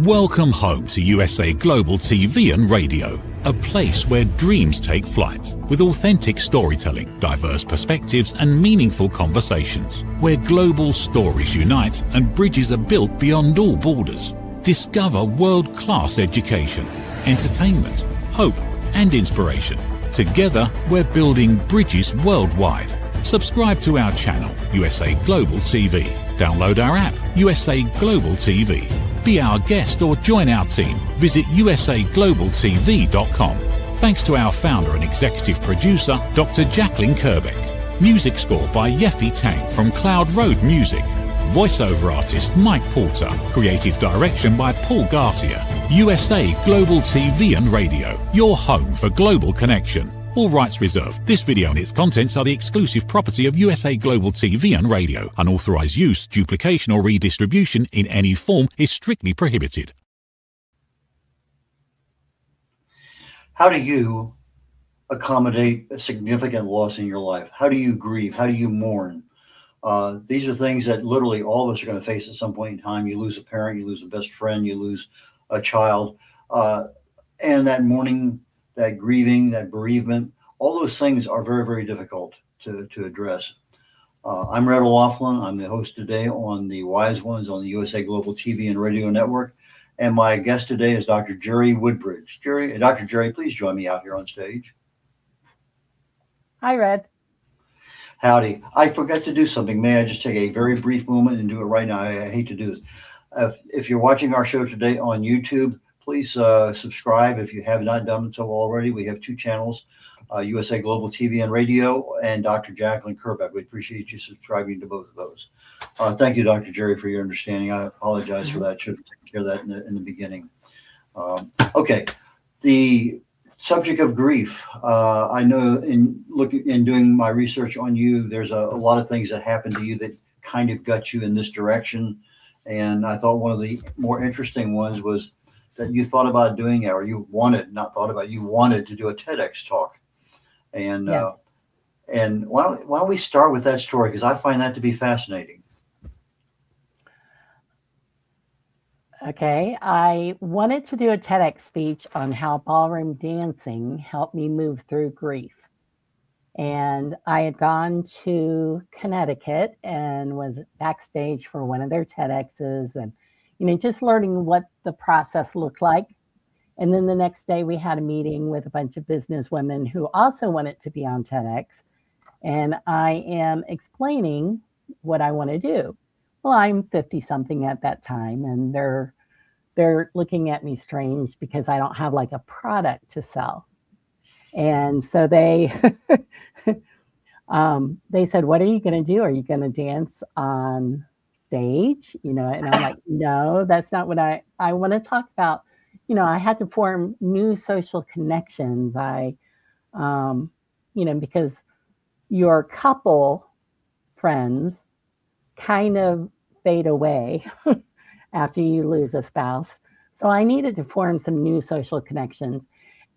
Welcome home to USA Global TV and Radio, a place where dreams take flight, with authentic storytelling, diverse perspectives and meaningful conversations, where global stories unite and bridges are built beyond all borders. Discover world-class education, entertainment, hope and inspiration. Together, we're building bridges worldwide. Subscribe to our channel, USA Global TV. Download our app, USA Global TV. Be our guest or join our team. Visit usaglobaltv.com. Thanks to our founder and executive producer, Dr. Jacalyn Kerbeck. Music score by Yeffy Tang from Cloud Road Music. Voiceover artist Mike Porter. Creative direction by Paul Garcia. USA Global TV and Radio. Your home for global connection. All rights reserved. This video and its contents are the exclusive property of USA Global TV and Radio. Unauthorized use, duplication or redistribution in any form is strictly prohibited. How do you accommodate a significant loss in your life? How do you grieve? How do you mourn? These are things that literally all of us are going to face at some point in time. You lose a parent, you lose a best friend, you lose a child. And that mourning, that grieving, that bereavement, all those things are very, very difficult to address. I'm Red O'Loughlin. I'm the host today on the Wise Ones on the USA Global TV and Radio Network. And my guest today is Dr. Jerry Woodbridge. Dr. Jerry, please join me out here on stage. Hi, Red. Howdy. I forgot to do something. May I just take a very brief moment and do it right now? I hate to do this. If you're watching our show today on YouTube, please subscribe if you have not done so already. We have two channels, USA Global TV and Radio and Dr. Jacalyn Kerbeck. We appreciate you subscribing to both of those. Thank you, Dr. Jerry, for your understanding. I apologize for that. Should have taken care of that in the beginning. Okay, the subject of grief. I know in doing my research on you, there's a lot of things that happened to you that kind of got you in this direction. And I thought one of the more interesting ones was that you thought about doing it, or you wanted to do a TEDx talk. And yes. And why don't we start with that story? Because I find that to be fascinating. Okay, I wanted to do a TEDx speech on how ballroom dancing helped me move through grief. And I had gone to Connecticut and was backstage for one of their TEDx's, and just learning what the process looked like. And then the next day we had a meeting with a bunch of business women who also wanted to be on TEDx. And I am explaining what I want to do. Well, I'm 50 something at that time, and they're looking at me strange because I don't have like a product to sell. And so they they said, "What are you going to do? Are you going to dance on stage?" And I'm like, "No, that's not what I want to talk about." I had to form new social connections. Because your couple friends kind of fade away after you lose a spouse. So I needed to form some new social connections.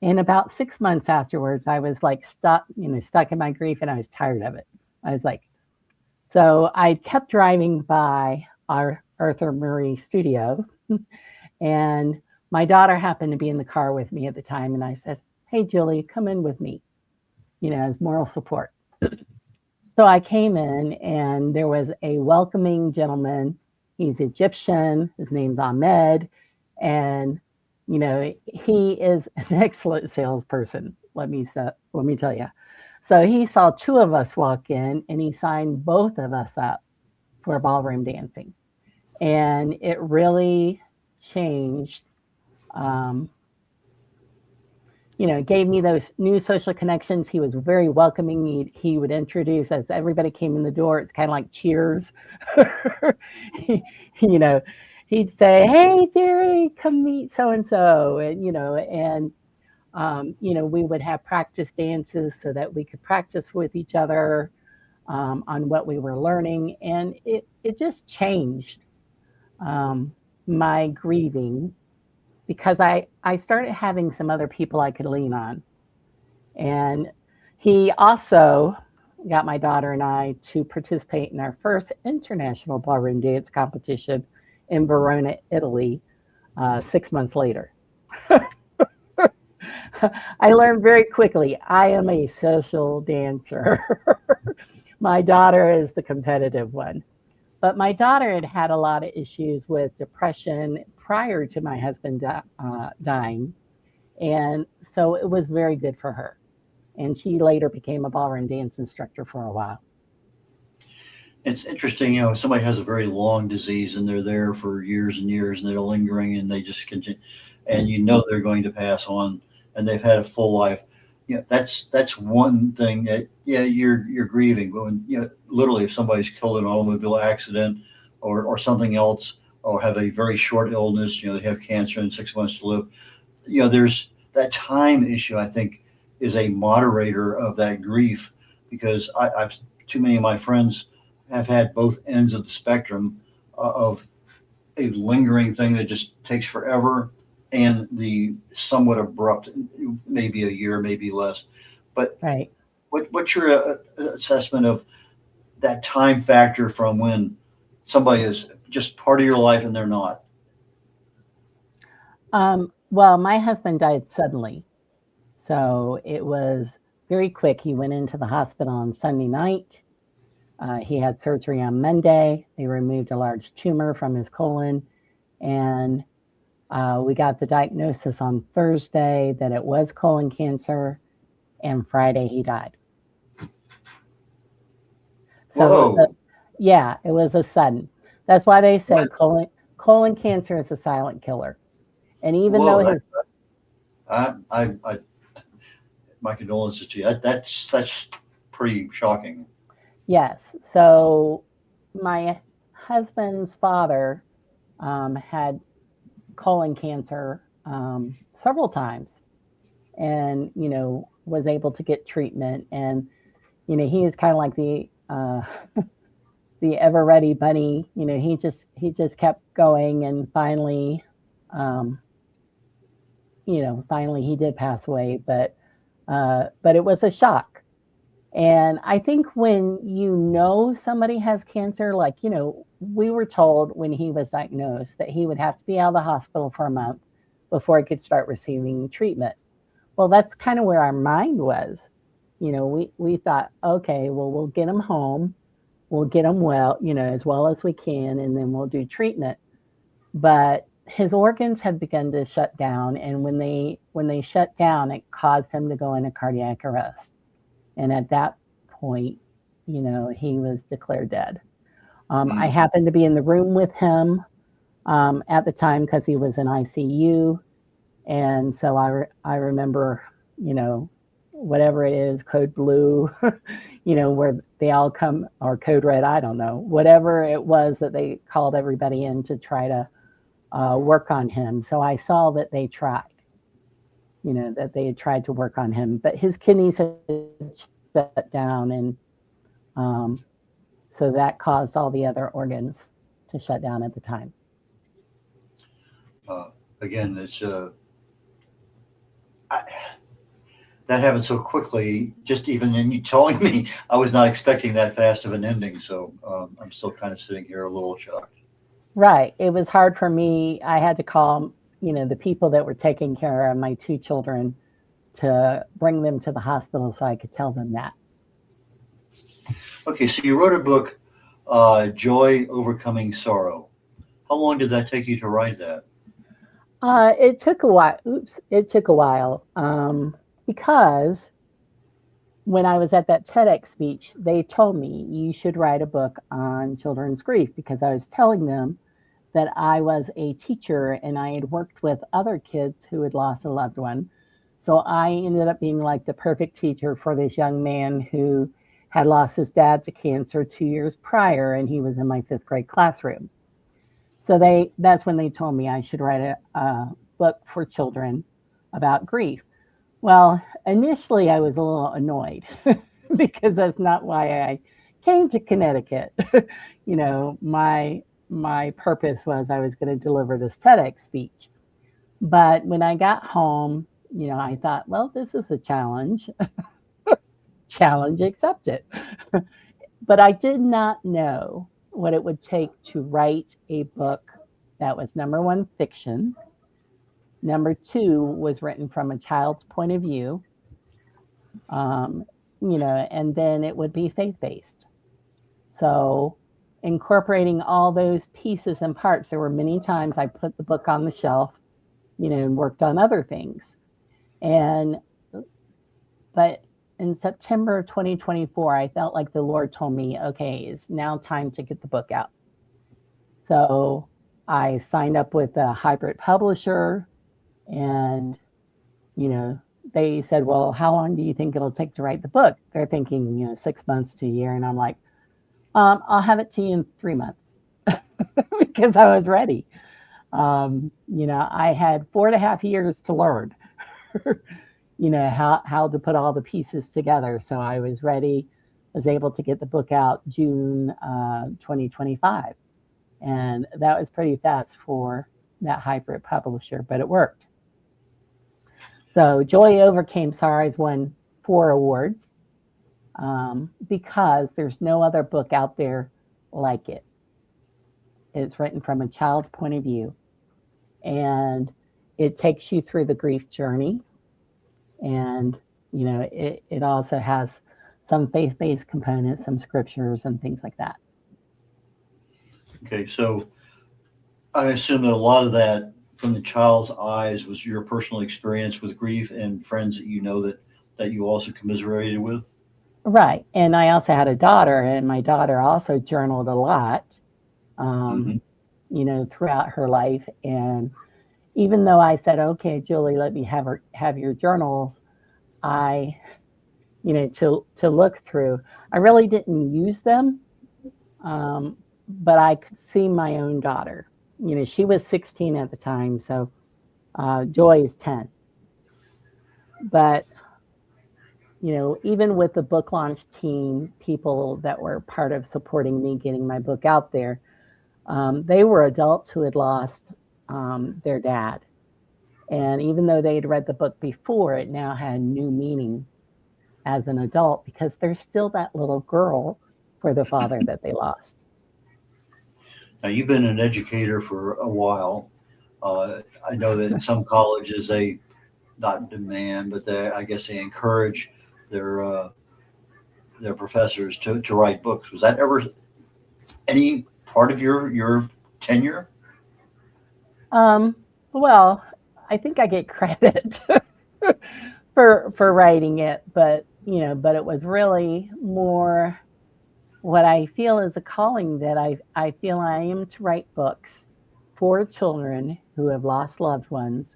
And about 6 months afterwards, I was like stuck in my grief, and I was tired of it. So I kept driving by our Arthur Murray studio, and my daughter happened to be in the car with me at the time. And I said, "Hey, Julie, come in with me, as moral support." So I came in, and there was a welcoming gentleman. He's Egyptian. His name's Ahmed. And, he is an excellent salesperson. Let me tell you. So he saw two of us walk in, and he signed both of us up for ballroom dancing. And it really changed, gave me those new social connections. He was very welcoming. He would introduce, as everybody came in the door, it's kind of like Cheers. He'd say, "Hey, Jerry, come meet so-and-so." And, we would have practice dances so that we could practice with each other on what we were learning. And it just changed my grieving, because I started having some other people I could lean on. And he also got my daughter and I to participate in our first international ballroom dance competition in Verona, Italy, 6 months later. I learned very quickly I am a social dancer. My daughter is the competitive one. But my daughter had had a lot of issues with depression prior to my husband dying. And so it was very good for her. And she later became a ballroom dance instructor for a while. It's interesting, somebody has a very long disease and they're there for years and years and they're lingering and they just continue, and they're going to pass on and they've had a full life. That's one thing that you're grieving, but when literally if somebody's killed in an automobile accident or something else, or have a very short illness, they have cancer and 6 months to live, there's that time issue. I think is a moderator of that grief, because I've too many of my friends have had both ends of the spectrum of a lingering thing that just takes forever and the somewhat abrupt, maybe a year, maybe less. But Right. what's your assessment of that time factor from when somebody is just part of your life and they're not? Well, my husband died suddenly. So it was very quick. He went into the hospital on Sunday night. He had surgery on Monday. They removed a large tumor from his colon. And we got the diagnosis on Thursday that it was colon cancer. And Friday he died. So Whoa. it was a sudden. That's why they say What? colon cancer is a silent killer. And even though Whoa. his I my condolences to you. That's pretty shocking. Yes. So my husband's father had colon cancer several times and, was able to get treatment. And, he is kind of like the ever ready bunny. He just kept going. And finally, finally he did pass away. But it was a shock. And I think when somebody has cancer, like, we were told when he was diagnosed that he would have to be out of the hospital for a month before he could start receiving treatment. Well, that's kind of where our mind was. We thought, okay, well, we'll get him home, we'll get him well, as well as we can, and then we'll do treatment. But his organs had begun to shut down, and when they shut down, it caused him to go into cardiac arrest. And at that point, he was declared dead. I Mm. happened to be in the room with him at the time because he was in ICU. And so I remember, whatever it is, code blue, where they all come, or code red, I don't know, whatever it was that they called everybody in to try to work on him. So I saw that they tried. That they had tried to work on him, but his kidneys had shut down, and so that caused all the other organs to shut down at the time. Uh, Again, it's I, that happened so quickly. Just even in you telling me, I was not expecting that fast of an ending. So I'm still kind of sitting here a little shocked. Right. It was hard for me. I had to call, the people that were taking care of my two children to bring them to the hospital so I could tell them that. Okay, so you wrote a book, Joy Overcoming Sorrow. How long did that take you to write that? It took a while. It took a while because when I was at that TEDx speech, they told me you should write a book on children's grief, because I was telling them that I was a teacher and I had worked with other kids who had lost a loved one. So I ended up being like the perfect teacher for this young man who had lost his dad to cancer 2 years prior, and he was in my fifth grade classroom. So that's when they told me I should write a book for children about grief. Well, initially I was a little annoyed because that's not why I came to Connecticut. My purpose was I was going to deliver this TEDx speech. But when I got home, I thought, well, this is a challenge. Challenge accepted. But I did not know what it would take to write a book that was number one, fiction. Number two was written from a child's point of view. And then it would be faith-based. So incorporating all those pieces and parts, there were many times I put the book on the shelf, and worked on other things. But in September of 2024, I felt like the Lord told me, okay, it's now time to get the book out. So I signed up with a hybrid publisher, and, they said, well, how long do you think it'll take to write the book? They're thinking, 6 months to a year. And I'm like, I'll have it to you in 3 months because I was ready. I had 4.5 years to learn, how to put all the pieces together. So I was ready, was able to get the book out June 2025. And that was pretty fast for that hybrid publisher, but it worked. So Joy Overcame Sorrows won 4 awards because there's no other book out there like it. It's written from a child's point of view, and it takes you through the grief journey. And, it also has some faith-based components, some scriptures and things like that. Okay, so I assume that a lot of that from the child's eyes was your personal experience with grief and friends that that you also commiserated with. Right. And I also had a daughter, and my daughter also journaled a lot, throughout her life. And even though I said, okay, Julie, let me have your journals, I, to look through, I really didn't use them. But I could see my own daughter. She was 16 at the time, so Joy is 10. But, even with the book launch team, people that were part of supporting me getting my book out there, they were adults who had lost their dad. And even though they had read the book before, it now had new meaning as an adult because there's still that little girl for the father that they lost. Now, you've been an educator for a while. I know that in some colleges they not demand, but I guess they encourage their professors to write books. Was that ever any part of your tenure? Well, I think I get credit for writing it, but it was really more what I feel is a calling that I feel I am to write books for children who have lost loved ones.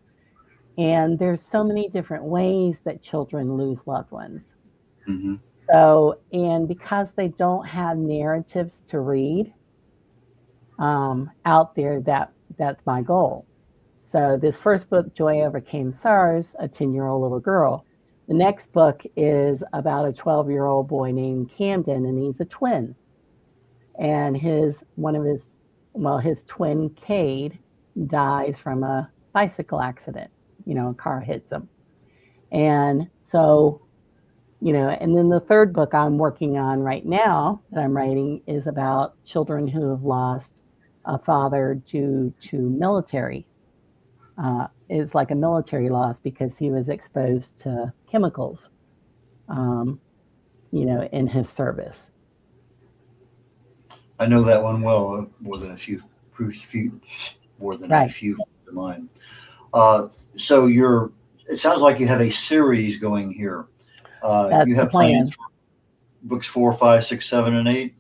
And there's so many different ways that children lose loved ones. Mm-hmm. So, and because they don't have narratives to read out there, that's my goal. So this first book, Joy Overcame Sorrows, a 10-year-old little girl. The next book is about a 12-year-old boy named Camden, and he's a twin. And his twin, Cade, dies from a bicycle accident. A car hits him. And so, and then the third book I'm working on right now that I'm writing is about children who have lost a father due to military. It's like a military loss because he was exposed to chemicals, in his service. I know that one well, more than a few of mine. So it sounds like you have a series going here. That's you have the plan. plans for books 4, 5, 6, 7, and 8.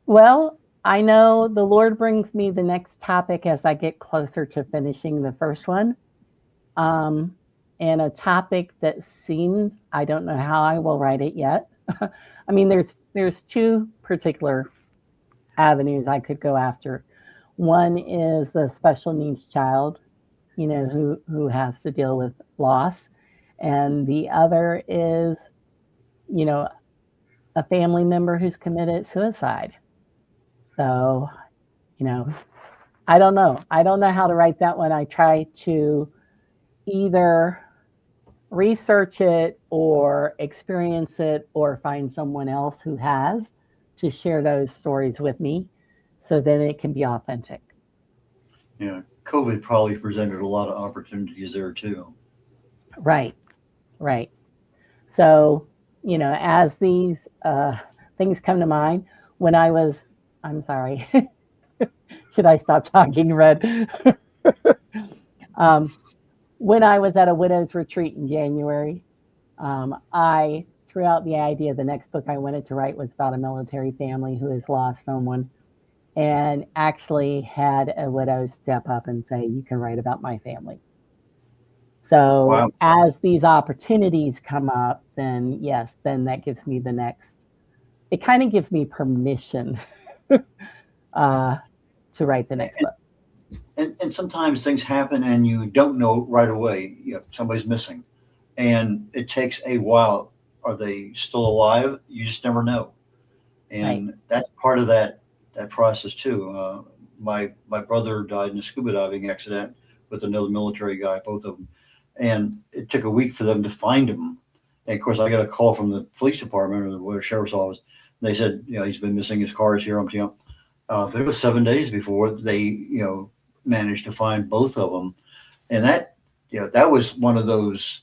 Well, I know the Lord brings me the next topic as I get closer to finishing the first one. And a topic that seems, I don't know how I will write it yet. I mean, there's 2 particular avenues I could go after. One is the special needs child, who has to deal with loss. And the other is, a family member who's committed suicide. So, I don't know. I don't know how to write that one. I try to either research it or experience it or find someone else who has to share those stories with me so that it can be authentic. Yeah, COVID probably presented a lot of opportunities there too. Right, right. So, as these things come to mind, when I was, I'm sorry, should I stop talking, Red? um, when I was at a widow's retreat in January, I threw out the idea the next book I wanted to write was about a military family who has lost someone, and actually had a widow step up and say, "You can write about my family." So Wow. as these opportunities come up, then yes, then that gives me the next. It kind of gives me permission uh, to write the next book. And sometimes things happen and you don't know right away. Somebody's missing, and it takes a while. Are they still alive? You just never know, Right. and that's part of that process too. My brother died in a scuba diving accident with another military guy, both of them, and it took a week for them to find him. And of course, I got a call from the police department or the sheriff's office. They said, he's been missing. His car is here. But it was 7 days before they, managed to find both of them, and that was one of those,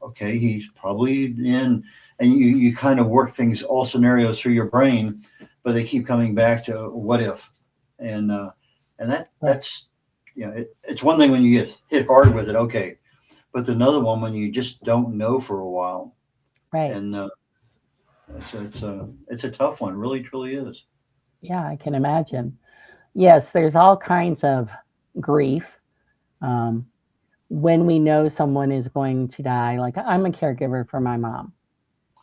okay, he's probably in, and you kind of work things, all scenarios through your brain, but they keep coming back to what if, and Right. that's, it's one thing when you get hit hard with it, okay, but another one when you just don't know for a while, Right. and it's a tough one, really, truly is. Yeah, I can imagine. Yes, there's all kinds of grief. Um, when we know someone is going to die, like I'm a caregiver for my mom,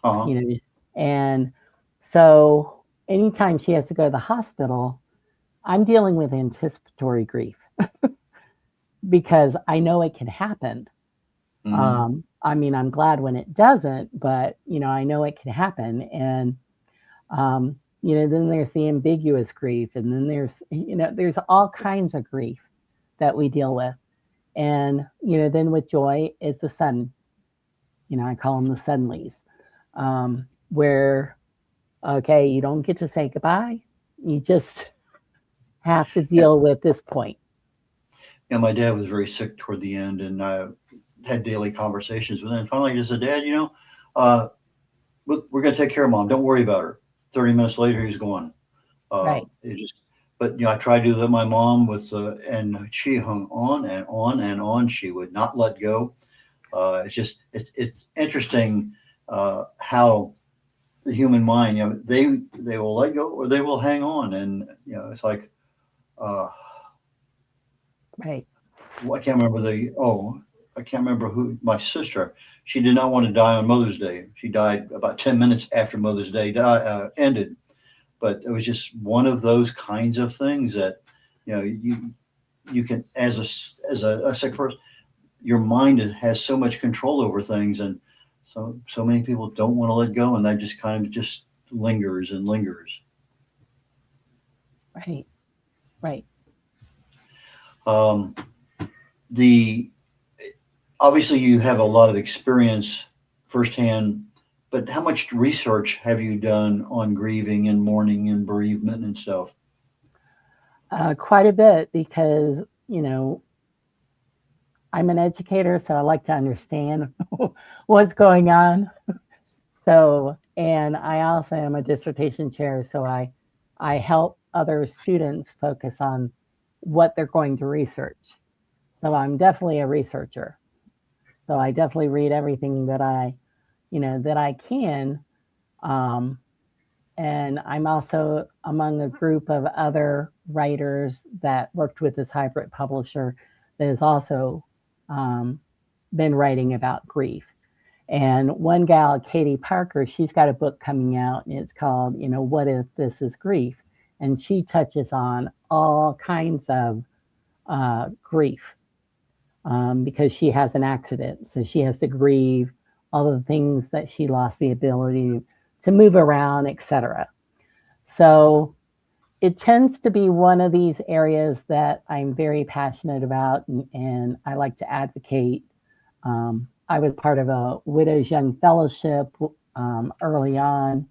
Uh-huh. you know, and so anytime she has to go to the hospital, I'm dealing with anticipatory grief because I know it can happen. Hmm. I mean, I'm glad when it doesn't, but I know it can happen. And then there's the ambiguous grief, and then there's all kinds of grief that we deal with. And then with joy is the sudden. I call them the suddenlies, where okay, you don't get to say goodbye. You just have to deal with this point. My dad was very sick toward the end, and I had daily conversations with him. And finally, I just said, Dad, uh, we're going to take care of Mom. Don't worry about her. 30 minutes later, he's gone. Right. It just, but I tried to do that with my mom and she hung on and on and on. She would not let go. It's interesting how the human mind, they will let go or they will hang on, and it's like, uh, Right. I can't remember I can't remember who, my sister, she did not want to die on Mother's Day. She died about 10 minutes after Mother's Day ended. But it was just one of those kinds of things that, you can, as a sick person, your mind has so much control over things. And so many people don't want to let go. And that just kind of just lingers and lingers. Right. Right. Um, the Obviously you have a lot of experience firsthand, but how much research have you done on grieving and mourning and bereavement and stuff? Quite a bit because I'm an educator, so I like to understand what's going on. So, and I also am a dissertation chair, so I help other students focus on what they're going to research. So I'm definitely a researcher. So I definitely read everything that I can. Um, and I'm also among a group of other writers that worked with this hybrid publisher that has also um, been writing about grief. And one gal, Katie Parker, she's got a book coming out, and it's called, What If This Is Grief? And she touches on all kinds of grief because she has an accident. So she has to grieve all the things that she lost the ability to move around, etc. So it tends to be one of these areas that I'm very passionate about, and I like to advocate. I was part of a Widows Young Fellowship early on,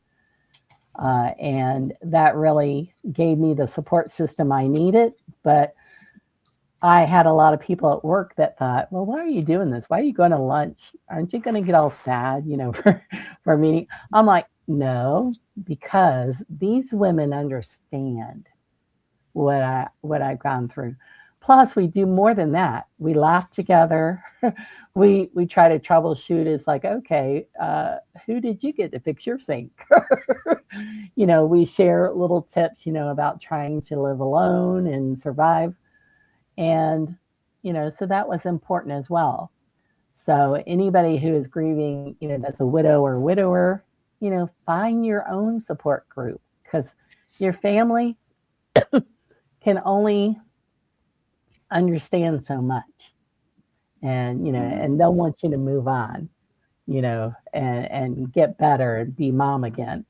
and that really gave me the support system I needed. But I had a lot of people at work that thought, well, why are you doing this? Why are you going to lunch? Aren't you going to get all sad, for a meeting? I'm like, no, because these women understand what I've gone through. Plus, we do more than that. We laugh together. We try to troubleshoot. It's like, okay, who did you get to fix your sink? We share little tips, about trying to live alone and survive. And, so that was important as well. So anybody who is grieving, that's a widow or widower, find your own support group because your family can only understand so much. And, and they'll want you to move on, and get better and be mom again.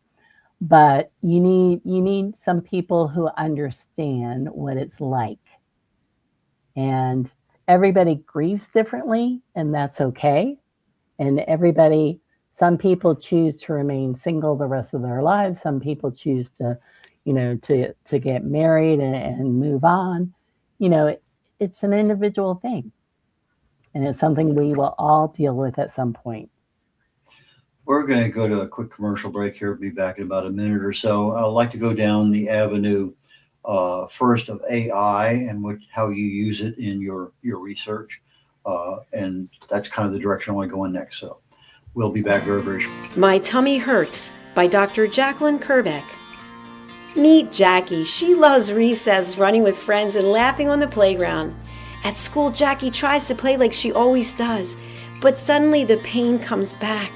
But you need some people who understand what it's like. And everybody grieves differently, and that's okay. And some people choose to remain single the rest of their lives. Some people choose to, to get married and move on. It's an individual thing. And it's something we will all deal with at some point. We're going to go to a quick commercial break here. Be back in about a minute or so. I'd like to go down the avenue first of AI and how you use it in your research. And that's kind of the direction I want to go in next. So we'll be back very, very shortly. My Tummy Hurts by Dr. Jacalyn Kerbeck. Meet Jackie. She loves recess, running with friends and laughing on the playground. At school, Jackie tries to play like she always does, but suddenly the pain comes back.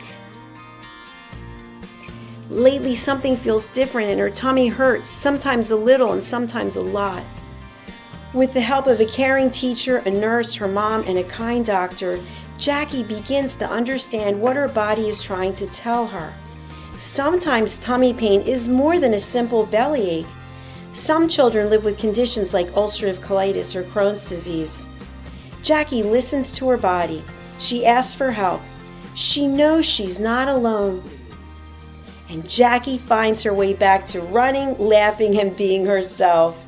Lately, something feels different and her tummy hurts, sometimes a little and sometimes a lot. With the help of a caring teacher, a nurse, her mom, and a kind doctor, Jackie begins to understand what her body is trying to tell her. Sometimes tummy pain is more than a simple bellyache. Some children live with conditions like ulcerative colitis or Crohn's disease. Jackie listens to her body. She asks for help. She knows she's not alone. And Jackie finds her way back to running, laughing, and being herself.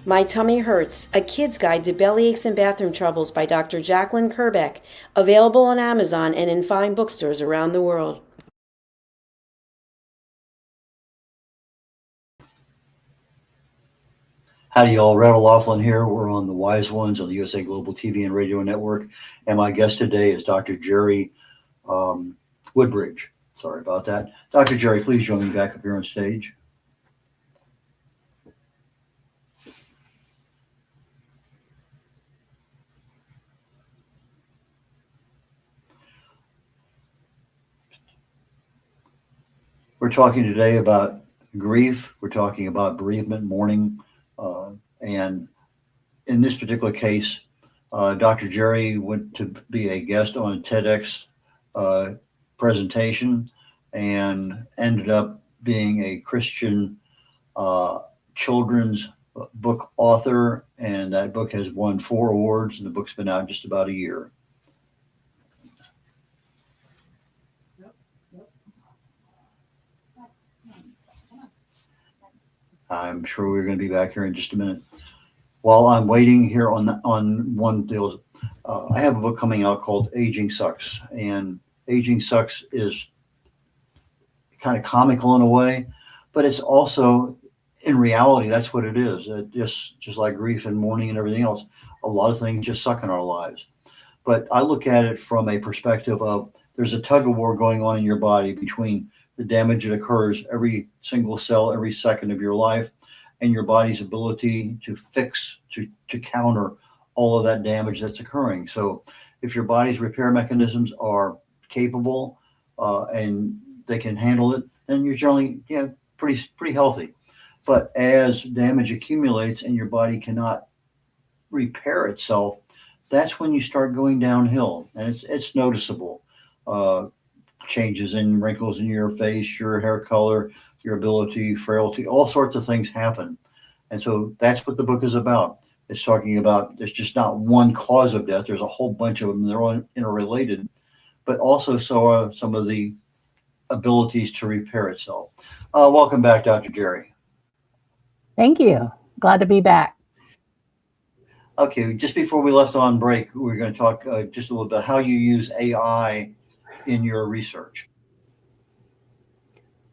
My Tummy Hurts, a kid's guide to bellyaches and bathroom troubles by Dr. Jacalyn Kerbeck, available on Amazon and in fine bookstores around the world. Howdy, y'all. Rattle Laughlin here. We're on the Wise Ones on the USA Global TV and Radio Network. And my guest today is Dr. Jerry Woodbridge. Sorry about that. Dr. Jerry, please join me back up here on stage. We're talking today about grief. We're talking about bereavement, mourning. And in this particular case, Dr. Jerry went to be a guest on a TEDx presentation and ended up being a Christian children's book author. And that book has won 4 awards, and the book's been out just about a year. I'm sure we're going to be back here in just a minute. While I'm waiting here on one deal, I have a book coming out called Aging Sucks. And Aging Sucks is kind of comical in a way, but it's also, in reality, that's what it is. It just like grief and mourning and everything else, a lot of things just suck in our lives. But I look at it from a perspective of there's a tug of war going on in your body between the damage that occurs every single cell, every second of your life, and your body's ability to fix, to counter all of that damage that's occurring. So if your body's repair mechanisms are capable and they can handle it, then you're generally pretty healthy. But as damage accumulates and your body cannot repair itself, that's when you start going downhill, and it's noticeable. Changes in wrinkles in your face, your hair color, your ability, frailty, all sorts of things happen. And so that's what the book is about. It's talking about there's just not one cause of death. There's a whole bunch of them. They're all interrelated, but also so are some of the abilities to repair itself. Welcome back, Dr. Jerry. Thank you. Glad to be back. Okay, just before we left on break, we are going to talk just a little bit how you use AI in your research.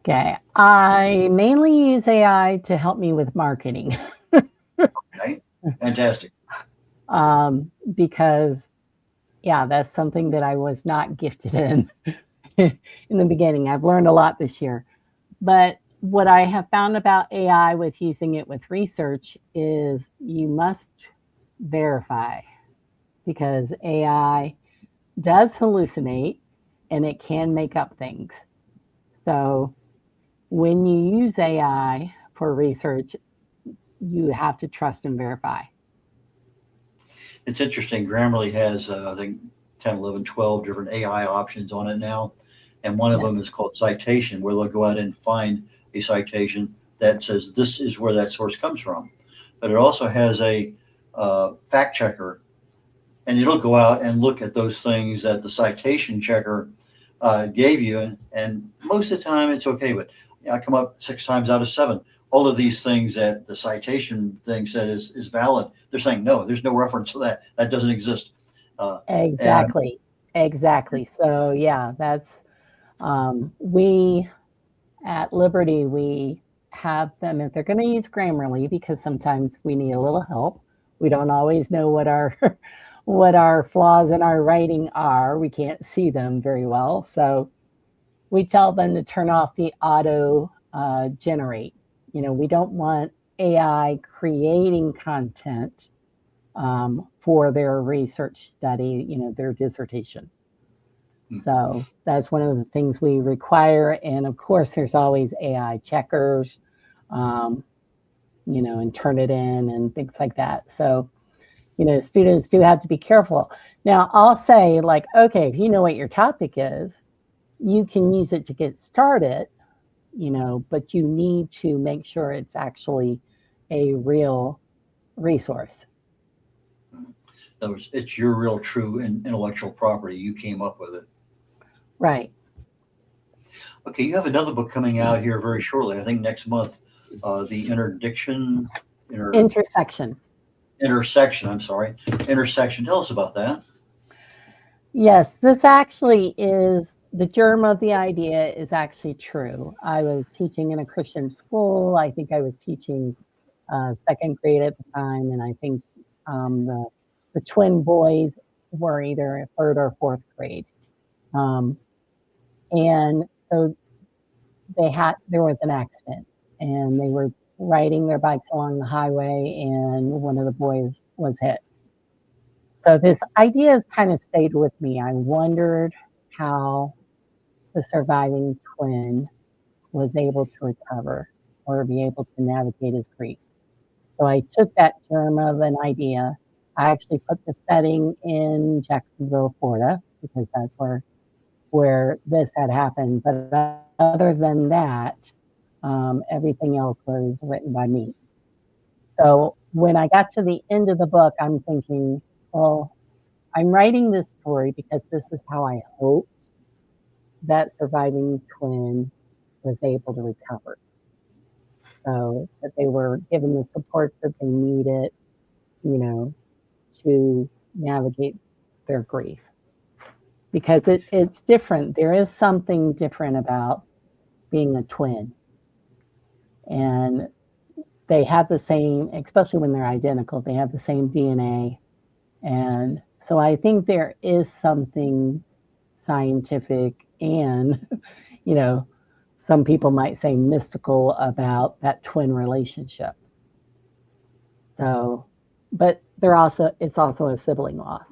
Okay. I mainly use AI to help me with marketing. Okay, fantastic. Because, yeah, that's something that I was not gifted in in the beginning. I've learned a lot this year. But what I have found about AI with using it with research is you must verify, because AI does hallucinate and it can make up things. So when you use AI for research, you have to trust and verify. It's interesting. Grammarly has, I think, 10, 11, 12 different AI options on it now. And one of Yes. them is called citation, where they'll go out and find a citation that says this is where that source comes from. But it also has a fact checker, and it'll go out and look at those things that the citation checker gave you. And most of the time it's okay, but I come up 6 times out of 7. All of these things that the citation thing said is valid. They're saying, no, there's no reference to that. That doesn't exist. Exactly. Exactly. So yeah, that's we at Liberty, we have them, if they're going to use Grammarly, because sometimes we need a little help. We don't always know what our what our flaws in our writing are. We can't see them very well. So we tell them to turn off the auto generate. We don't want AI creating content for their research study, their dissertation. So that's one of the things we require. And of course, there's always AI checkers, and turn it in and things like that. So, students do have to be careful. Now, I'll say, like, okay, if you know what your topic is, you can use it to get started, but you need to make sure it's actually a real resource. In other words, it's your real true intellectual property. You came up with it. Right. Okay, you have another book coming out here very shortly. I think next month, the intersection. I'm sorry, intersection. Tell us about that. Yes, this actually is the germ of the idea is actually true. I was teaching in a Christian school. I think I was teaching second grade at the time, and I think the twin boys were either third or fourth grade. And so there was an accident, and they were riding their bikes along the highway, and one of the boys was hit. So this idea has kind of stayed with me. I wondered how the surviving twin was able to recover or be able to navigate his grief. So I took that germ of an idea. I actually put the setting in Jacksonville, Florida, because that's where this had happened. But other than that, everything else was written by me. So when I got to the end of the book, I'm thinking, well, I'm writing this story because this is how I hoped that surviving twin was able to recover. So that they were given the support that they needed, to navigate their grief. Because it's different. There is something different about being a twin. And they have the same, especially when they're identical, they have the same DNA. And so I think there is something scientific and, some people might say mystical about that twin relationship. So, but it's also a sibling loss.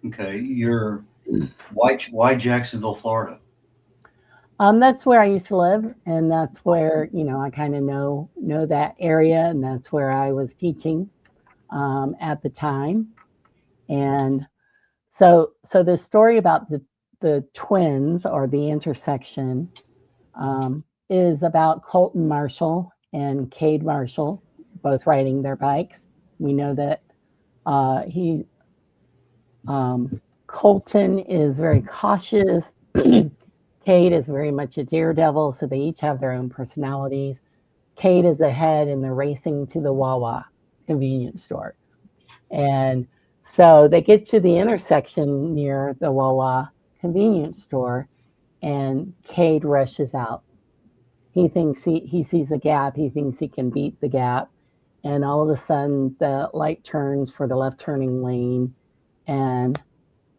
Okay, why Jacksonville, Florida? That's where I used to live, and that's where I kind of know that area, and that's where I was teaching at the time. And so the story about the twins, or the intersection, is about Colton Marshall and Cade Marshall, both riding their bikes. We know that Colton is very cautious. Cade is very much a daredevil, so they each have their own personalities. Cade is ahead, and they're racing to the Wawa. convenience store. And so they get to the intersection near the Wawa convenience store, and Cade rushes out. He thinks he sees a gap. He thinks he can beat the gap. And all of a sudden, the light turns for the left turning lane, and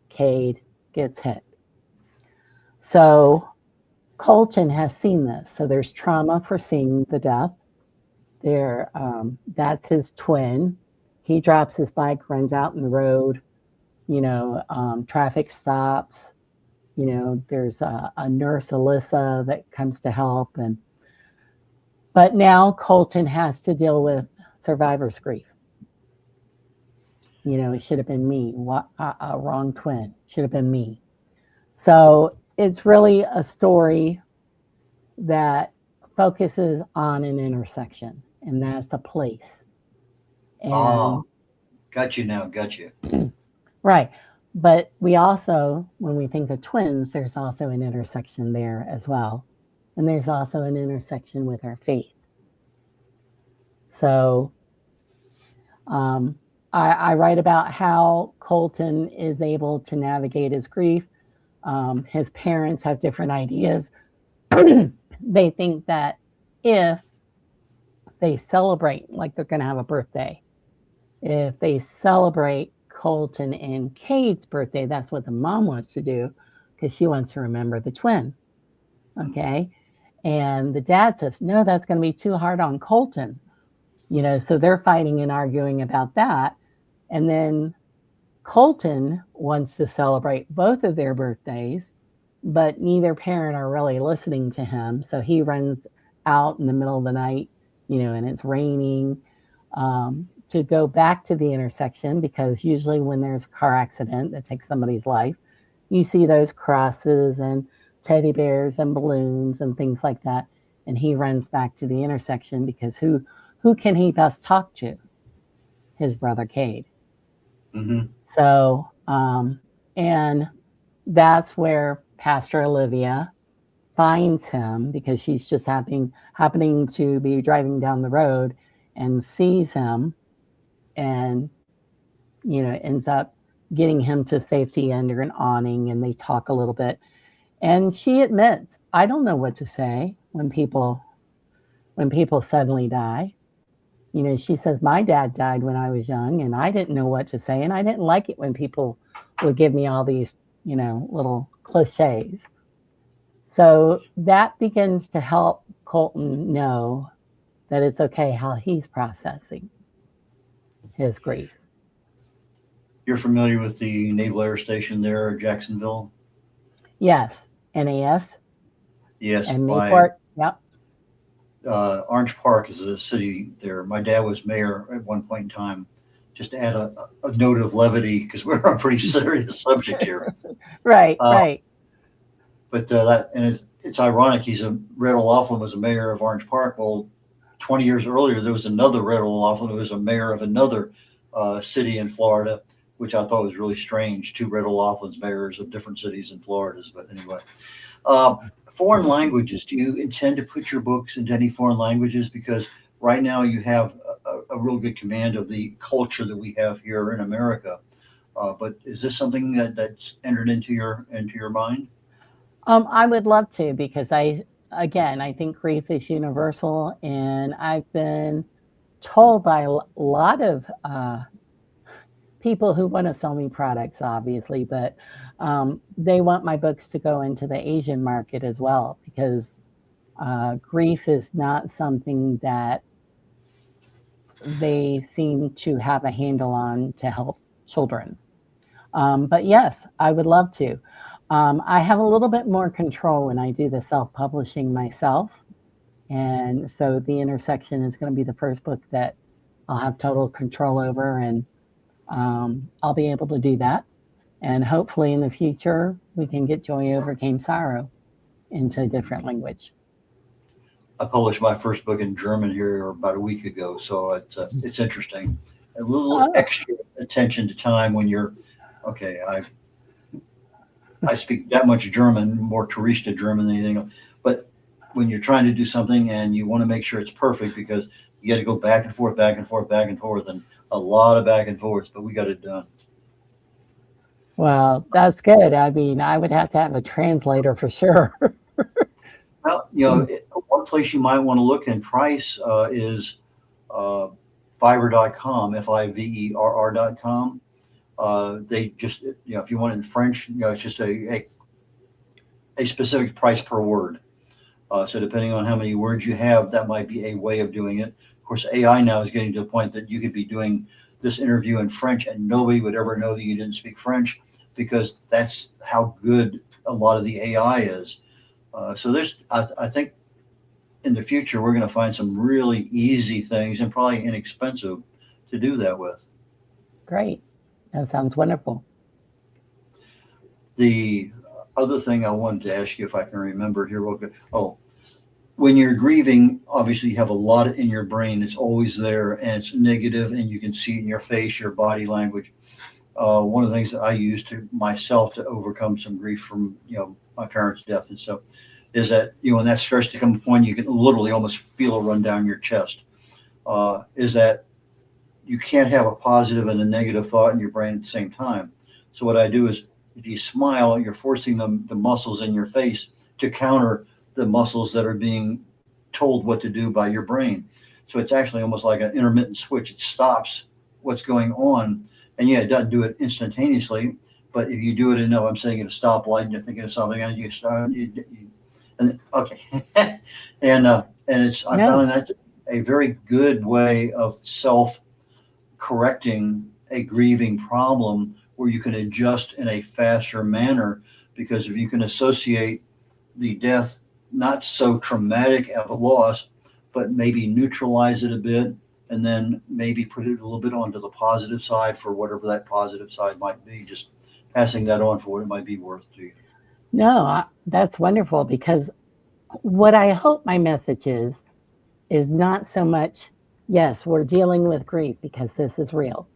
Cade gets hit. So Colton has seen this. So there's trauma for seeing the death. That's his twin. He drops his bike, runs out in the road. Traffic stops. There's a nurse, Alyssa, that comes to help. But now Colton has to deal with survivor's grief. It should have been me. A wrong twin. Should have been me. So it's really a story that focuses on an intersection, and that's a place. And, got you now. Got you. Right. But we also, when we think of twins, there's also an intersection there as well. And there's also an intersection with our faith. So I write about how Colton is able to navigate his grief. His parents have different ideas. They think that if they celebrate, like they're going to have a birthday, if they celebrate Colton and Cade's birthday, that's what the mom wants to do, because she wants to remember the twin. Okay. And the dad says, no, that's going to be too hard on Colton. So they're fighting and arguing about that. And then Colton wants to celebrate both of their birthdays, but neither parent are really listening to him. So he runs out in the middle of the night, and it's raining, to go back to the intersection, because usually when there's a car accident that takes somebody's life, you see those crosses and teddy bears and balloons and things like that. And he runs back to the intersection because who can he best talk to? His brother Cade. Mm-hmm. So, and that's where Pastor Olivia finds him, because she's just happening to be driving down the road and sees him, and ends up getting him to safety under an awning, and they talk a little bit. And she admits, I don't know what to say when people suddenly die. She says, my dad died when I was young, and I didn't know what to say, and I didn't like it when people would give me all these, little cliches. So that begins to help Colton know that it's okay how he's processing his grief. You're familiar with the Naval Air Station there, Jacksonville? Yes. NAS? Yes. And Mayport? Yep. Orange Park is a city there. My dad was mayor at one point in time. Just to add a note of levity, because we're on a pretty serious subject here. Right, right. But it's ironic. Red O'Loughlin was a mayor of Orange Park. Well, 20 years earlier, there was another Red O'Loughlin who was a mayor of another city in Florida, which I thought was really strange. Two Red O'Loughlin's mayors of different cities in Florida. But anyway, foreign languages. Do you intend to put your books into any foreign languages? Because right now you have a real good command of the culture that we have here in America. But is this something that's entered into your mind? I would love to, because I think grief is universal, and I've been told by a lot of people who want to sell me products, obviously, but they want my books to go into the Asian market as well, because grief is not something that they seem to have a handle on to help children. But yes, I would love to. I have a little bit more control when I do the self-publishing myself. And so the intersection is going to be the first book that I'll have total control over, and I'll be able to do that. And hopefully in the future, we can get Joy Overcame Sorrow into a different language. I published my first book in German here about a week ago, so it's interesting. A little extra attention to time when you're, okay, I speak that much German, more Tourista German than anything else. But when you're trying to do something and you want to make sure it's perfect, because You got to go back and forth, back and forth, back and forth, and a lot of back and forth, but we got it done. Well, that's good. I mean, I would have to have a translator for sure. Well, one place you might want to look in price is Fiverr.com, Fiverr.com. They just, if you want it in French, it's just a specific price per word. So depending on how many words you have, that might be a way of doing it. Of course, AI now is getting to the point that you could be doing this interview in French and nobody would ever know that you didn't speak French, because that's how good a lot of the AI is. So I think in the future, we're going to find some really easy things and probably inexpensive to do that with. Great. That sounds wonderful. The other thing I wanted to ask you, if I can remember here real quick. Oh, when you're grieving, obviously you have a lot in your brain. It's always there and it's negative, and you can see it in your face, your body language. One of the things that I use to myself to overcome some grief from, my parents' death and stuff is that, when that starts to come to a point, you can literally almost feel it run down your chest. Is that you can't have a positive and a negative thought in your brain at the same time. So what I do is, if you smile, you're forcing the muscles in your face to counter the muscles that are being told what to do by your brain. So it's actually almost like an intermittent switch. It stops what's going on. And yeah, it doesn't do it instantaneously, but if you do it, I'm sitting at a stoplight and you're thinking of something, and you start, okay. and it's, I found that a very good way of self-correcting a grieving problem, where you can adjust in a faster manner, because if you can associate the death, not so traumatic of a loss, but maybe neutralize it a bit, and then maybe put it a little bit onto the positive side for whatever that positive side might be, just passing that on for what it might be worth to you. No, that's wonderful, because what I hope my message is not so much, yes, we're dealing with grief because this is real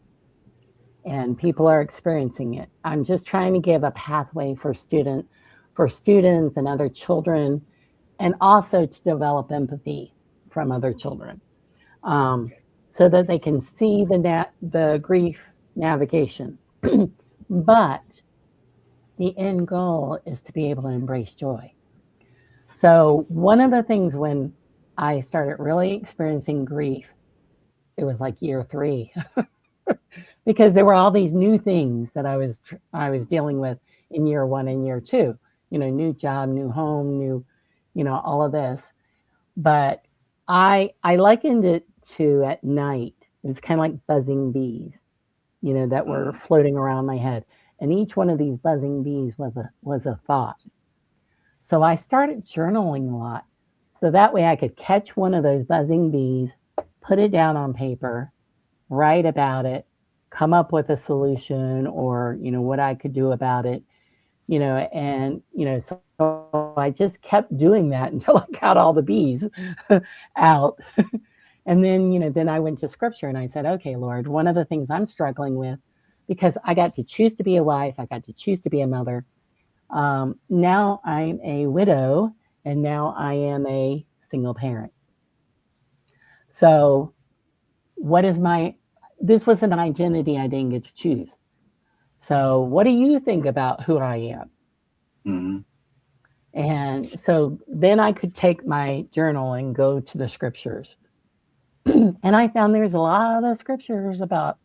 and people are experiencing it. I'm just trying to give a pathway for students and other children, and also to develop empathy from other children, so that they can see the grief navigation. But the end goal is to be able to embrace joy. So one of the things, when I started really experiencing grief, it was like year 3, because there were all these new things that I was dealing with in year 1 and year 2. New job, new home, new, all of this. But I likened it to, at night, it was kind of like buzzing bees, that were floating around my head. And each one of these buzzing bees was a thought. So I started journaling a lot. So that way I could catch one of those buzzing bees, put it down on paper, write about it, come up with a solution, or, what I could do about it, so I just kept doing that until I got all the bees out. And then, then I went to scripture and I said, okay, Lord, one of the things I'm struggling with, because I got to choose to be a wife, I got to choose to be a mother. Now I'm a widow, and now I am a single parent. So this was an identity I didn't get to choose. So what do you think about who I am? Mm-hmm. And so then I could take my journal and go to the scriptures. And I found there's a lot of scriptures about,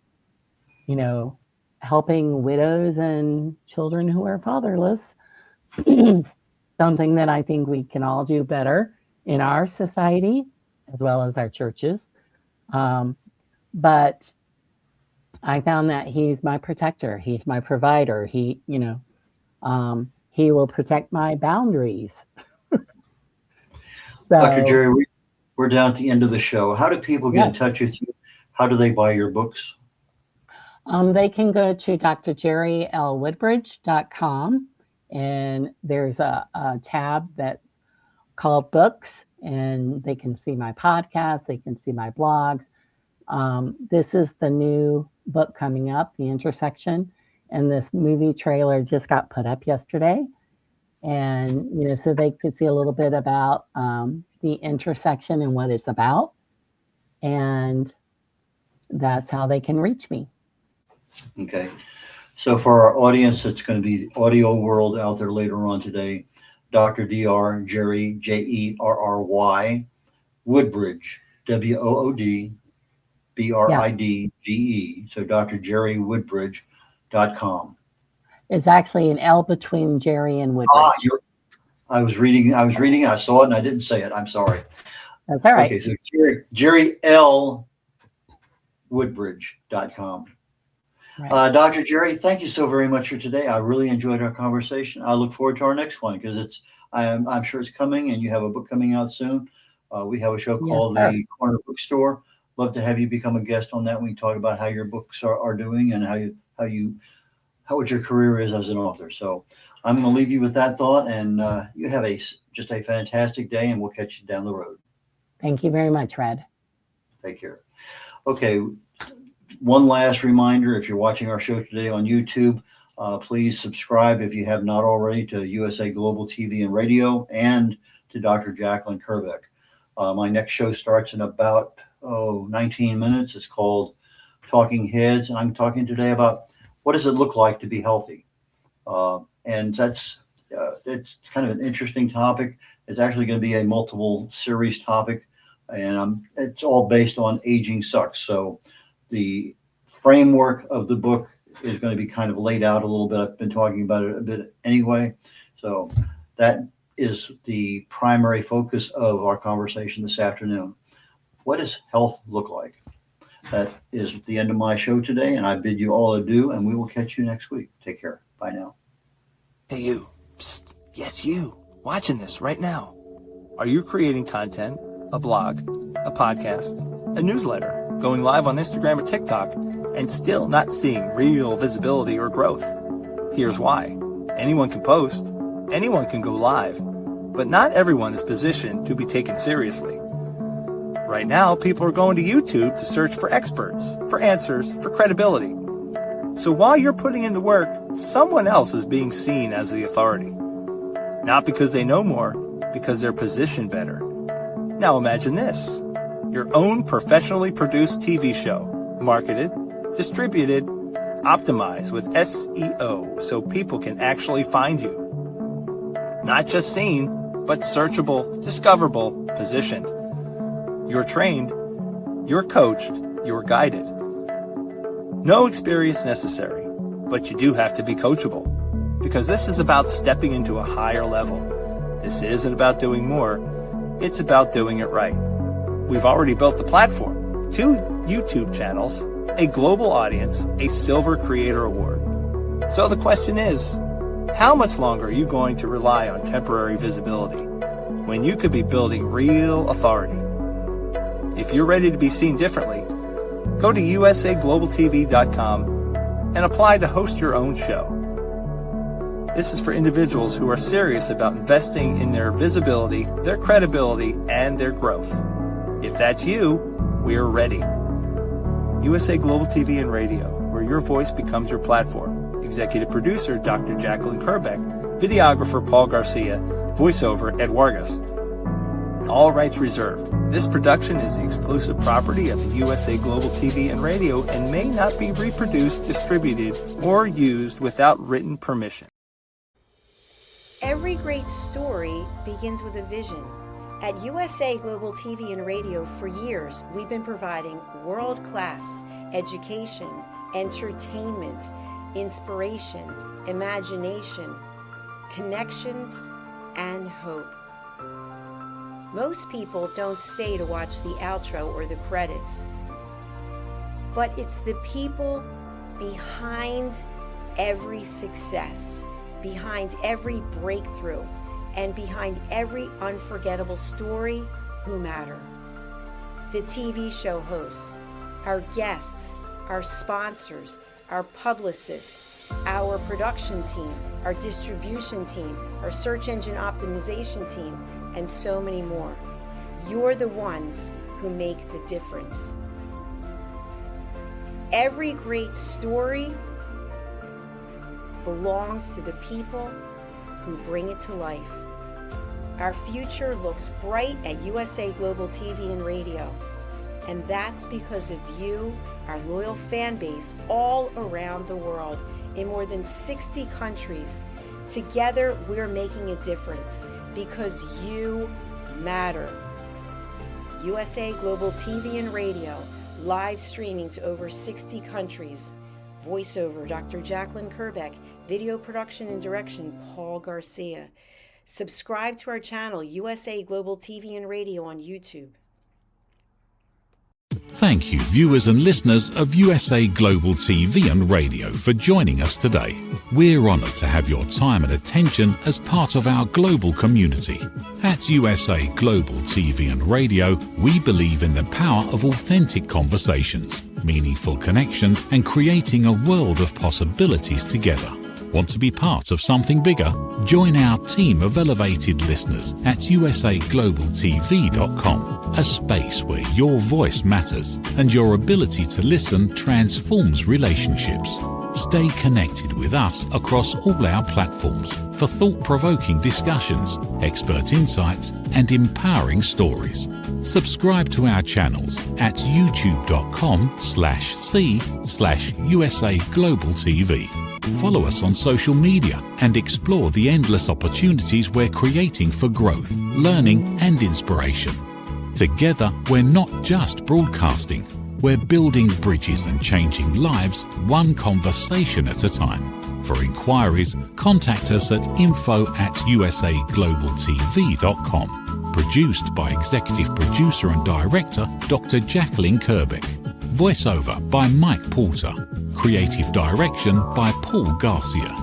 helping widows and children who are fatherless. Something that I think we can all do better in our society, as well as our churches. But I found that he's my protector. He's my provider. He will protect my boundaries. Dr. Jerry, we're down at the end of the show. How do people get in touch with you? How do they buy your books? They can go to drjerrylwoodbridge.com, and there's a tab that called books, and they can see my podcast, they can see my blogs. This is the new book coming up, The Intersection, and this movie trailer just got put up yesterday. And, so they could see a little bit about the intersection and what it's about. And that's how they can reach me. Okay. So for our audience, it's going to be the audio world out there later on today. Dr. Jerry, Jerry, Woodbridge, WOODBRIDGE. So drjerrywoodbridge.com. It's actually an L between Jerry and Woodbridge. I was reading, I saw it and I didn't say it. I'm sorry. That's all right. Okay, so Jerry L. Woodbridge.com. Right. Dr. Jerry, thank you so very much for today. I really enjoyed our conversation. I look forward to our next one because I'm sure it's coming, and you have a book coming out soon. We have a show called The Corner Bookstore. Love to have you become a guest on that. We can talk about how your books are doing and what your career is as an author. So I'm going to leave you with that thought, and you have just a fantastic day, and we'll catch you down the road. Thank you very much, Red. Take care. Okay. One last reminder, if you're watching our show today on YouTube, please subscribe if you have not already to USA Global TV and Radio and to Dr. Jacalyn Kerbeck. My next show starts in about 19 minutes. It's called Talking Heads, and I'm talking today about what does it look like to be healthy. And it's kind of an interesting topic. It's actually going to be a multiple series topic, and it's all based on aging sucks. So the framework of the book is going to be kind of laid out a little bit. I've been talking about it a bit anyway. So that is the primary focus of our conversation this afternoon. What does health look like? That is the end of my show today, and I bid you all adieu, and we will catch you next week. Take care. Bye now. Hey, you. Psst. Yes, you. Watching this right now. Are you creating content, a blog, a podcast, a newsletter, going live on Instagram or TikTok, and still not seeing real visibility or growth? Here's why. Anyone can post, anyone can go live, but not everyone is positioned to be taken seriously. Right now, people are going to YouTube to search for experts, for answers, for credibility. So while you're putting in the work, someone else is being seen as the authority. Not because they know more, because they're positioned better. Now imagine this. Your own professionally produced TV show, marketed, distributed, optimized with SEO so people can actually find you. Not just seen, but searchable, discoverable, positioned. You're trained, you're coached, you're guided. No experience necessary, but you do have to be coachable, because this is about stepping into a higher level. This isn't about doing more, it's about doing it right. We've already built the platform, 2 YouTube channels, a global audience, a Silver Creator Award. So the question is, how much longer are you going to rely on temporary visibility when you could be building real authority? If you're ready to be seen differently, go to usaglobaltv.com and apply to host your own show. This is for individuals who are serious about investing in their visibility, their credibility, and their growth. If that's you, we're ready. USA Global TV and Radio, where your voice becomes your platform. Executive producer, Dr. Jacalyn Kerbeck. Videographer, Paul Garcia. Voiceover, Ed Vargas. All rights reserved. This production is the exclusive property of the USA Global TV and Radio and may not be reproduced, distributed, or used without written permission. Every great story begins with a vision. At USA Global TV and Radio for years, we've been providing world-class education, entertainment, inspiration, imagination, connections, and hope. Most people don't stay to watch the outro or the credits, but it's the people behind every success, behind every breakthrough, and behind every unforgettable story who matter. The TV show hosts, our guests, our sponsors, our publicists, our production team, our distribution team, our search engine optimization team, and so many more. You're the ones who make the difference. Every great story belongs to the people who bring it to life. Our future looks bright at USA Global TV and Radio. And that's because of you, our loyal fan base, all around the world, in more than 60 countries. Together, we're making a difference because you matter. USA Global TV and Radio, live streaming to over 60 countries. Voiceover, Dr. Jacalyn Kerbeck. Video production and direction, Paul Garcia. Subscribe to our channel, USA Global TV and Radio on YouTube. Thank you, viewers and listeners of USA Global TV and Radio, for joining us today. We're honoured to have your time and attention as part of our global community. At USA Global TV and Radio, we believe in the power of authentic conversations, meaningful connections, and creating a world of possibilities together. Want to be part of something bigger? Join our team of elevated listeners at usaglobaltv.com, a space where your voice matters and your ability to listen transforms relationships. Stay connected with us across all our platforms for thought-provoking discussions, expert insights, and empowering stories. Subscribe to our channels at youtube.com/c/USA Global TV. Follow us on social media and explore the endless opportunities we're creating for growth, learning, and inspiration. Together, we're not just broadcasting, we're building bridges and changing lives one conversation at a time. For inquiries, contact us at info@usaglobaltv.com. Produced by Executive Producer and Director Dr. Jacalyn Kerbeck. Voiceover by Mike Porter. Creative direction by Paul Garcia.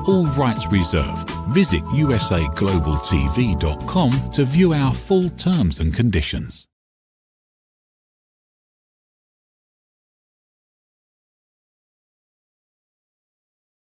All rights reserved. Visit usaglobaltv.com to view our full terms and conditions.